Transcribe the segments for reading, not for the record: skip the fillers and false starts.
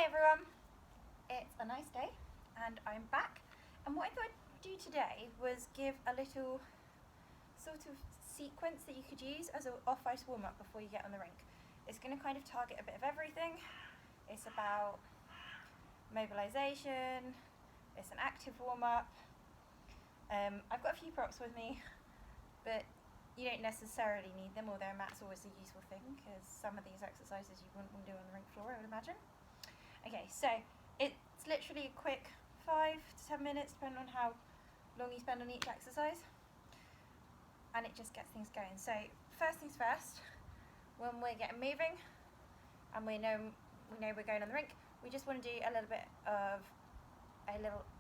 Hey everyone, it's a nice day and I'm back, and what I thought I'd do today was give a little sort of sequence that you could use as an off-ice warm-up before you get on the rink. It's going to kind of target a bit of everything. It's about mobilisation, it's an active warm-up. I've got a few props with me, but you don't necessarily need them, although a mat's always a useful thing because some of these exercises you wouldn't want to do on the rink floor, I would imagine. Okay, so it's literally a quick 5 to 10 minutes, depending on how long you spend on each exercise, and it just gets things going. So first things first, when we're getting moving and we know we're going on the rink, we just want to do a little bit of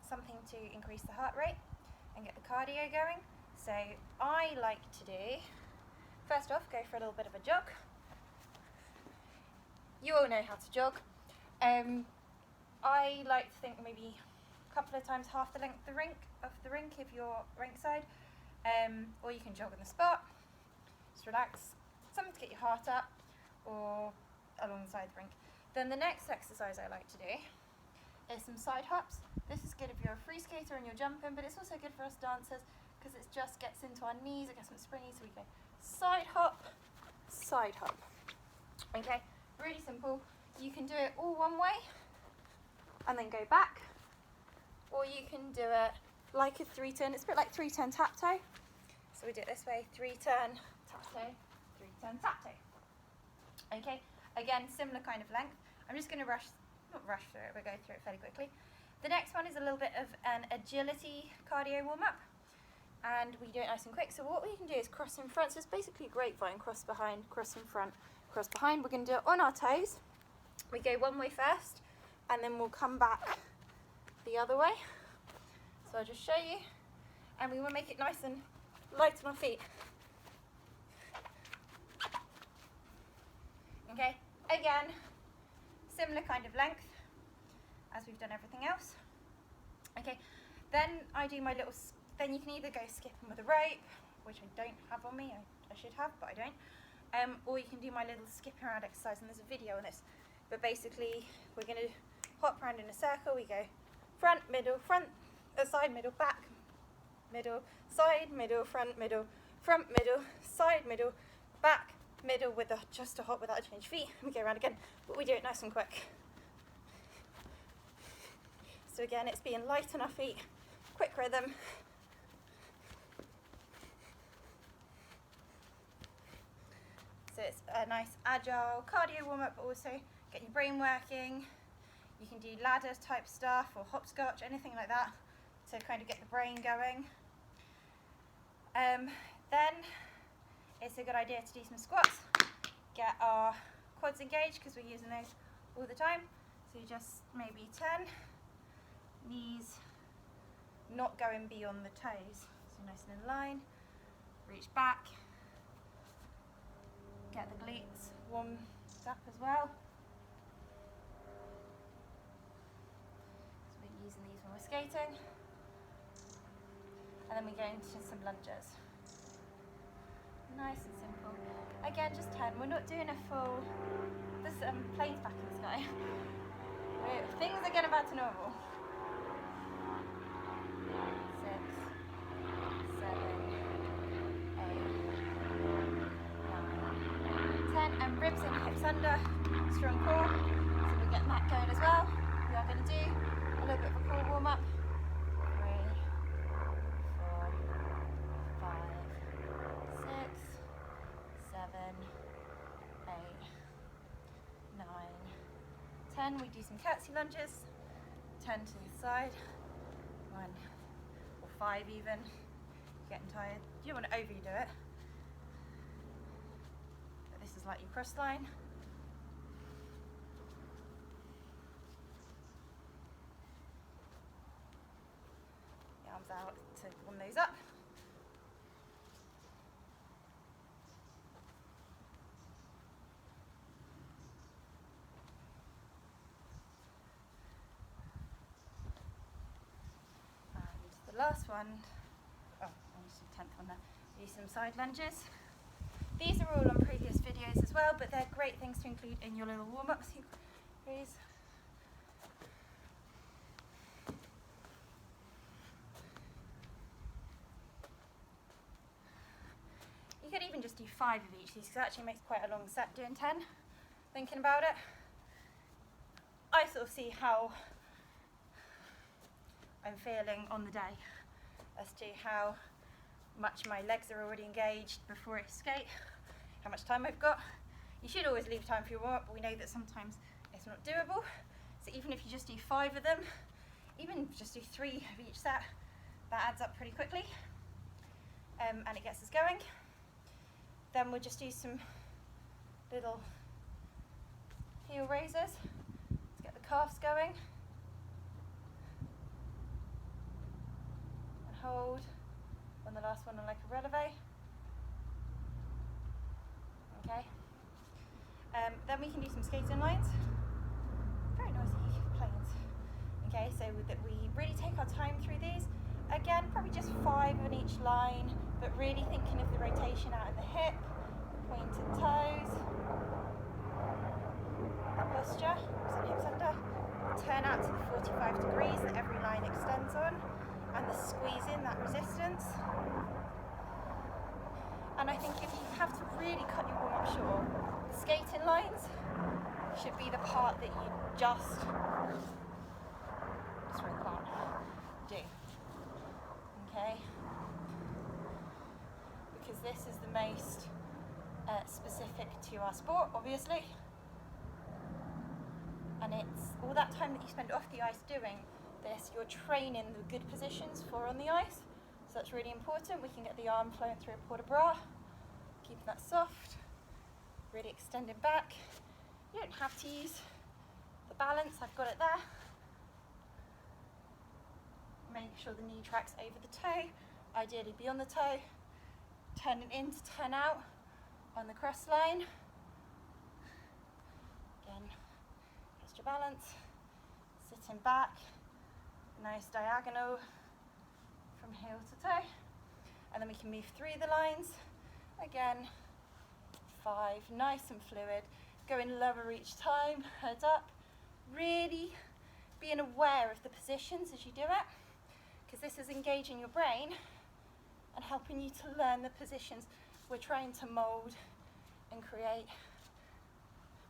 something to increase the heart rate and get the cardio going. So I like to do, first off, go for a little bit of a jog. You all know how to jog. I like to think maybe a couple of times half the length of the rink if you're rink side, or you can jog on the spot, just relax, something to get your heart up, or alongside the rink. Then the next exercise I like to do is some side hops. This is good if you're a free skater and you're jumping, but it's also good for us dancers because it just gets into our knees, it gets some springy, so we go side hop, okay, really simple. You can do it all one way and then go back, or you can do it like a 3-turn. It's a bit like 3-turn tap toe. So we do it this way, 3-turn tap toe, 3-turn tap toe. Okay, again, similar kind of length. I'm just going to not rush through it, we'll go through it fairly quickly. The next one is a little bit of an agility cardio warm-up, and we do it nice and quick. So what we can do is cross in front. So it's basically a grapevine, cross behind, cross in front, cross behind. We're going to do it on our toes. We go one way first, and then we'll come back the other way. So I'll just show you, and we will make it nice and light on our feet. Okay, again, similar kind of length as we've done everything else. Okay, then I do my little, then you can either go skipping with a rope, which I don't have on me, I should have, but I don't, or you can do my little skipping around exercise, and there's a video on this. But basically, we're going to hop around in a circle. We go front, middle, side, middle, back, middle, side, middle, front, middle, side, middle, back, middle, with just a hop without a change feet. We go around again, but we do it nice and quick. So again, it's being light on our feet, quick rhythm. So it's a nice agile cardio warm-up, but also get your brain working. You can do ladder type stuff or hopscotch, anything like that, to kind of get the brain going. Then it's a good idea to do some squats, get our quads engaged because we're using those all the time. So you just maybe 10, knees not going beyond the toes, so nice and in line, reach back, get the glutes warmed up as well. So we're using these when we're skating. And then we go into some lunges. Nice and simple. Again, just 10. We're not doing a full, there's planes back in the sky. Things are getting back to normal. 6, 7, 8, 9, 10, and ribs in, hips under, strong core. So we're getting that going as well. We are going to do a little bit of a core warm up. 3, 4, 5, 6, 7, 8, 9, 10. We do some curtsy lunges. 10 to the side. 1 or 5 even. Getting tired. You don't want to overdo it. But this is like your cross line. The arms out to warm those up. And the last one, oh, I used the 10th one there. Do some side lunges. These are all on previous videos as well, but they're great things to include in your little warm-up series. You could even just do 5 of each, because it actually makes quite a long set doing 10. Thinking about it, I sort of see how I'm feeling on the day as to how much my legs are already engaged before I skate, how much time I've got. You should always leave time for your warm-up, but we know that sometimes it's not doable. So even if you just do 5 of them, even just do 3 of each set, that adds up pretty quickly, and it gets us going. Then we'll just do some little heel raises to get the calves going. And hold on the last one on like a releve. Okay. Then we can do some skating lines. Very noisy planes. Okay, so that we really take our time through these. Again, probably just 5 on each line, but really thinking of the rotation out of the hip, pointed toes, posture, so hips under, turn out to the 45 degrees that every line extends on, and the squeeze in that resistance. And I think if you have to really cut your warm-up short, the skating lines should be the part that you just really can't do. Okay? Because this is the most specific to our sport, obviously. And it's all that time that you spend off the ice doing this, you're training the good positions for on the ice. So that's really important. We can get the arm flowing through a port de bras, keeping that soft, really extending back. You don't have to use the balance, I've got it there. Make sure the knee tracks over the toe, ideally be on the toe. Turn it in to turn out on the cross line. Again, just your balance, sitting back, nice diagonal from heel to toe. And then we can move through the lines. Again, 5, nice and fluid. Going lower each time, head up. Really being aware of the positions as you do it, because this is engaging your brain and helping you to learn the positions we're trying to mould and create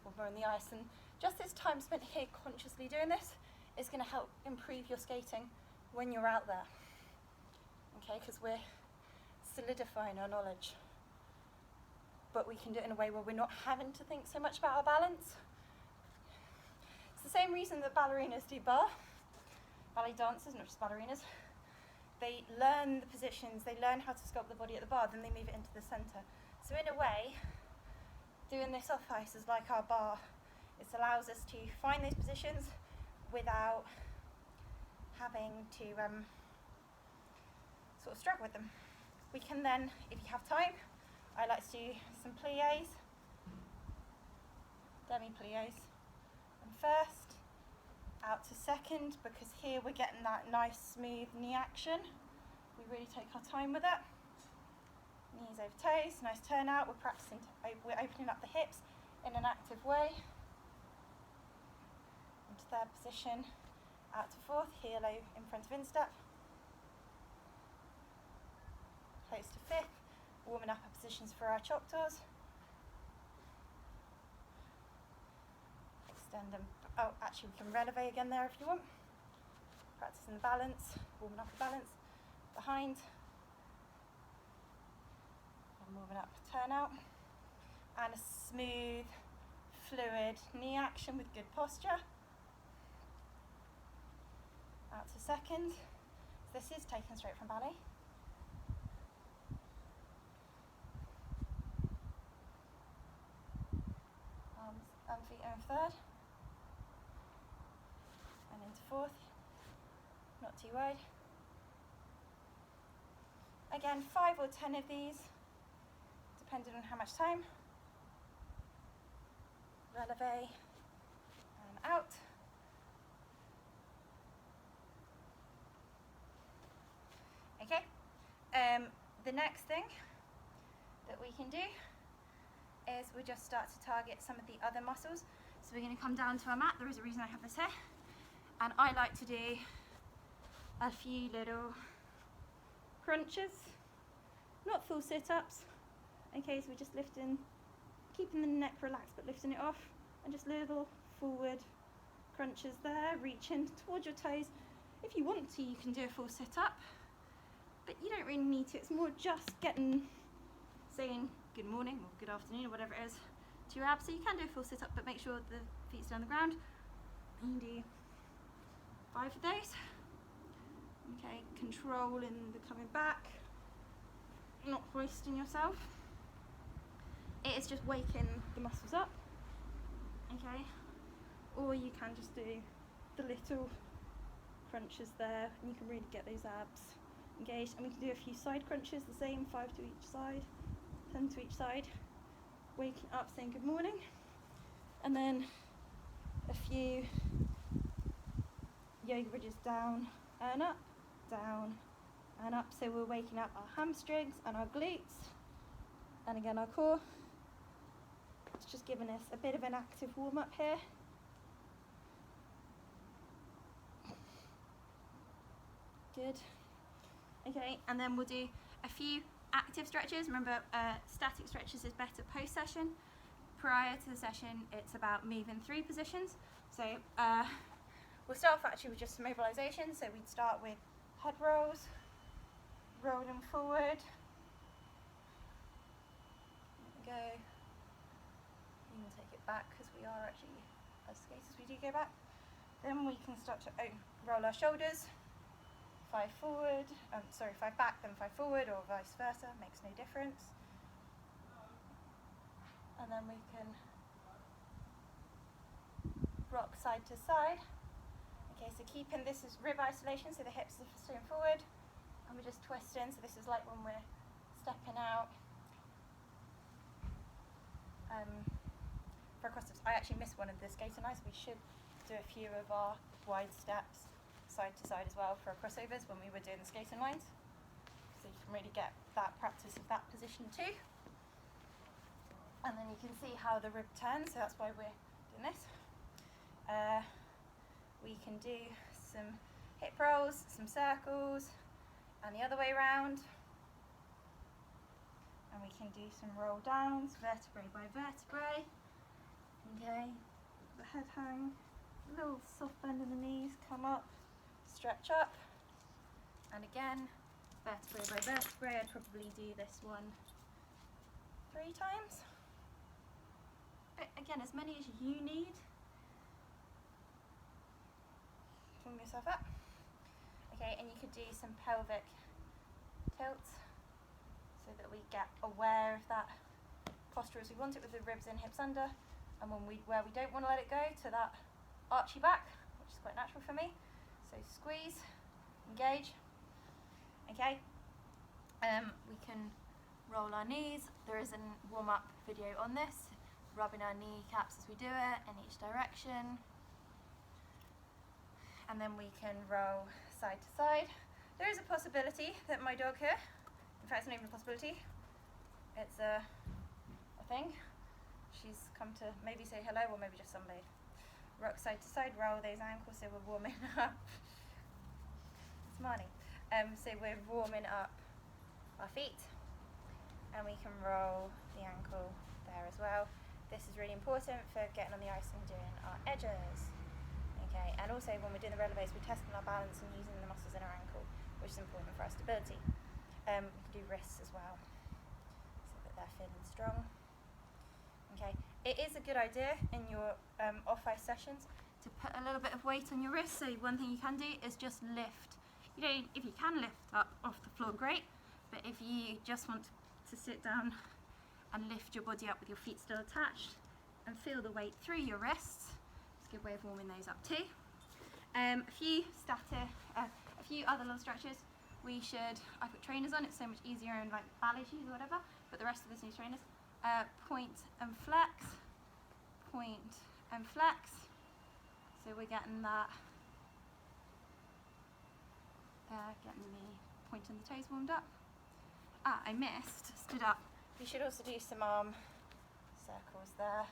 when we're on the ice. And just this time spent here consciously doing this is going to help improve your skating when you're out there. Okay, because we're solidifying our knowledge, but we can do it in a way where we're not having to think so much about our balance. It's the same reason that ballerinas do bar. Ballet dancers, not just ballerinas, they learn the positions, they learn how to sculpt the body at the bar, then they move it into the centre. So in a way, doing this off ice is like our bar. It allows us to find those positions without having to sort of struggle with them. We can then, if you have time, I like to do some pliés, demi-pliés, and first, out to second, because here we're getting that nice smooth knee action. We really take our time with it. Knees over toes, nice turnout. We're practicing, we're opening up the hips in an active way. Into third position, out to fourth, heel in front of instep. Close to fifth, warming up our positions for our chop tours. Extend them. Oh, actually we can releve again there if you want. Practicing the balance, warming up the balance. Behind. And warming up, turn out. And a smooth, fluid knee action with good posture. Out to second. This is taken straight from ballet. Arms and feet in third. And into fourth. Not too wide. Again, 5 or 10 of these, depending on how much time. Releve and out. Okay, the next thing that we can do is we just start to target some of the other muscles. So we're going to come down to our mat. There is a reason I have this here. And I like to do a few little crunches, not full sit-ups, Okay, so we're just lifting, keeping the neck relaxed but lifting it off, and just little forward crunches there, reaching towards your toes. If you want to, you can do a full sit up, but you don't really need to. It's more just saying good morning or good afternoon or whatever it is to your abs. So you can do a full sit up, but make sure the feet stay on the ground. And you do 5 of those. Okay, controlling the coming back, not hoisting yourself. It is just waking the muscles up. Okay, or you can just do the little crunches there, and you can really get those abs engaged. And we can do a few side crunches, the same, 5 to each side, 10 to each side, waking up, saying good morning, and then a few yoga bridges down and up, down and up. So we're waking up our hamstrings and our glutes, and again our core. It's just giving us a bit of an active warm up here. Good. Okay, and then we'll do a few active stretches. Remember, static stretches is better post session. Prior to the session, it's about moving through positions. So we'll start off actually with just some mobilization. So we'd start with head rolls, rolling forward. There we go. You can take it back because we are actually, as skaters, we do go back. Then we can start to roll our shoulders. 5 forward, 5 back, then 5 forward, or vice versa, makes no difference. And then we can rock side to side. Okay, so keeping this as rib isolation, so the hips are staying forward, and we're just twisting, so this is like when we're stepping out for across. I actually missed one of the skater nights. We should do a few of our wide steps side to side as well for our crossovers when we were doing the skating lines, so you can really get that practice of that position too. And then you can see how the rib turns, so that's why we're doing this. We can do some hip rolls, some circles, and the other way around. And we can do some roll downs, vertebrae by vertebrae. Okay, the head hang, a little soft bend in the knees, come up, stretch up, and again, vertebrae by vertebrae. I'd probably do this one 3 times. But again, as many as you need. Pull yourself up. Okay, and you could do some pelvic tilts so that we get aware of that posture as we want it, with the ribs in, hips under, and where we don't want to let it go, to that archy back, which is quite natural for me. So squeeze, engage. Okay, we can roll our knees. There is a warm-up video on this, rubbing our kneecaps as we do it in each direction. And then we can roll side to side. There is a possibility that my dog here, in fact it's not even a possibility, it's a thing. She's come to maybe say hello, or maybe just sunbathe. Rock side to side, roll those ankles, so we're warming up. It's Marnie. So we're warming up our feet, and we can roll the ankle there as well. This is really important for getting on the ice and doing our edges. Okay, and also when we're doing the relevés, we're testing our balance and using the muscles in our ankle, which is important for our stability. We can do wrists as well, so that they're feeling strong. Okay, it is a good idea in your off-ice sessions to put a little bit of weight on your wrists. So one thing you can do is just lift. If you can lift up off the floor, great. But if you just want to sit down and lift your body up with your feet still attached and feel the weight through your wrists, it's a good way of warming those up too. A few other little stretches. I put trainers on. It's so much easier in like ballet shoes or whatever. But the rest of us need trainers. Point and flex, point and flex. So we're getting that, getting the point and the toes warmed up. I missed, stood up. You should also do some arm circles there.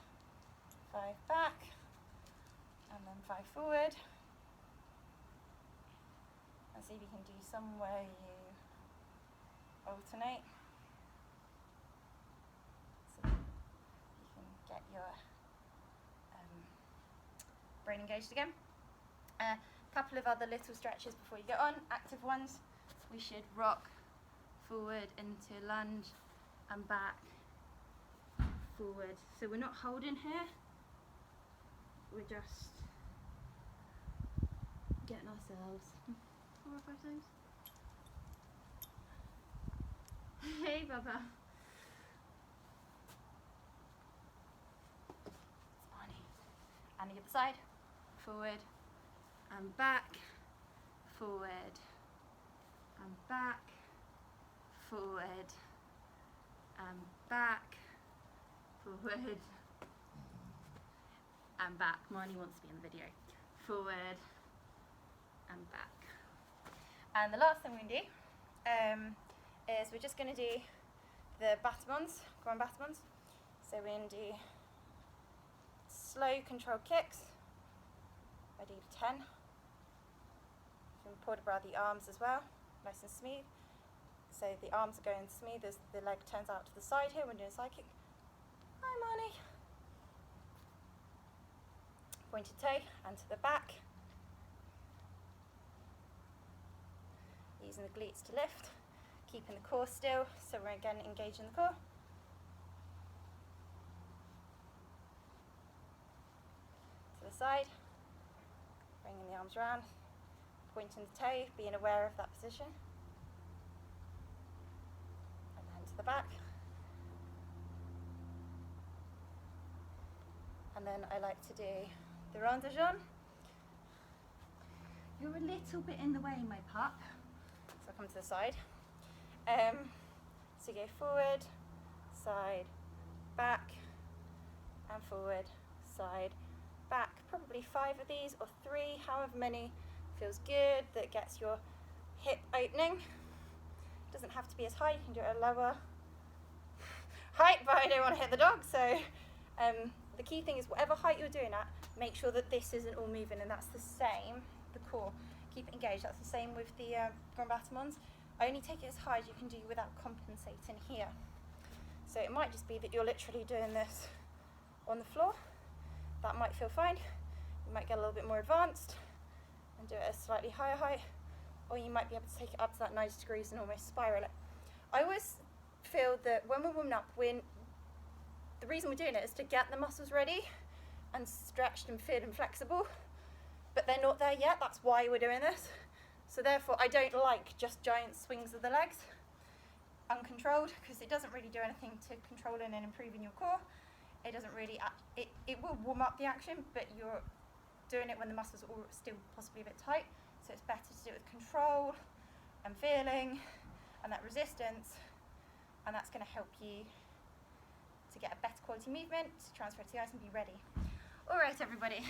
5 back, and then 5 forward. And see if you can do some where you alternate. brain engaged again. A couple of other little stretches before you get on, active ones. We should rock forward into lunge and back, forward. So we're not holding here, we're just getting ourselves 4 or 5 times. Hey Baba. It's funny. And the other side, forward and back, forward and back, forward and back, forward and back. Marnie wants to be in the video. Forward and back. And the last thing we're going to do is we're just going to do the batamons, ground batamons. So we're going to do slow controlled kicks. I do 10. So we pull around the arms as well, nice and smooth. So the arms are going smooth as the leg turns out to the side here when doing a side kick. Hi Marnie. Pointed toe and to the back. Using the glutes to lift, keeping the core still, so we're again engaging the core. To the side, bringing the arms around, pointing the toe, being aware of that position. And then to the back. And then I like to do the rondation. You're a little bit in the way, my pup. So I'll come to the side. So go forward, side, back, and forward, side, back. Probably 5 of these or 3, however many feels good, that gets your hip opening. Doesn't have to be as high, you can do it at a lower height, but I don't want to hit the dog, so the key thing is whatever height you're doing at, make sure that this isn't all moving, and that's the same, the core. Keep it engaged. That's the same with the ground batamons. Only take it as high as you can do without compensating here. So it might just be that you're literally doing this on the floor. That might feel fine. You might get a little bit more advanced and do it at a slightly higher height, or you might be able to take it up to that 90 degrees and almost spiral it. I always feel that when we're warming up, the reason we're doing it is to get the muscles ready and stretched and fit and flexible, but they're not there yet. That's why we're doing this. So therefore I don't like just giant swings of the legs uncontrolled, because it doesn't really do anything to controlling and improving your core. It doesn't really, it will warm up the action, but you're doing it when the muscles are still possibly a bit tight. So it's better to do it with control and feeling and that resistance, and that's going to help you to get a better quality movement, to transfer to the ice and be ready. All right, everybody.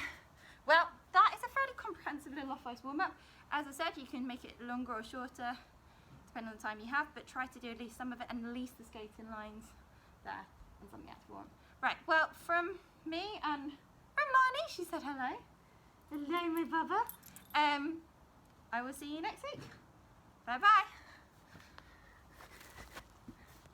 Well, that is a fairly comprehensive little off-ice warm-up. As I said, you can make it longer or shorter, depending on the time you have, but try to do at least some of it, and at least the skating lines there, and something else to warm. Right, well, from me and from Marnie, she said hello. Hello, my bubba. I will see you next week. Bye-bye.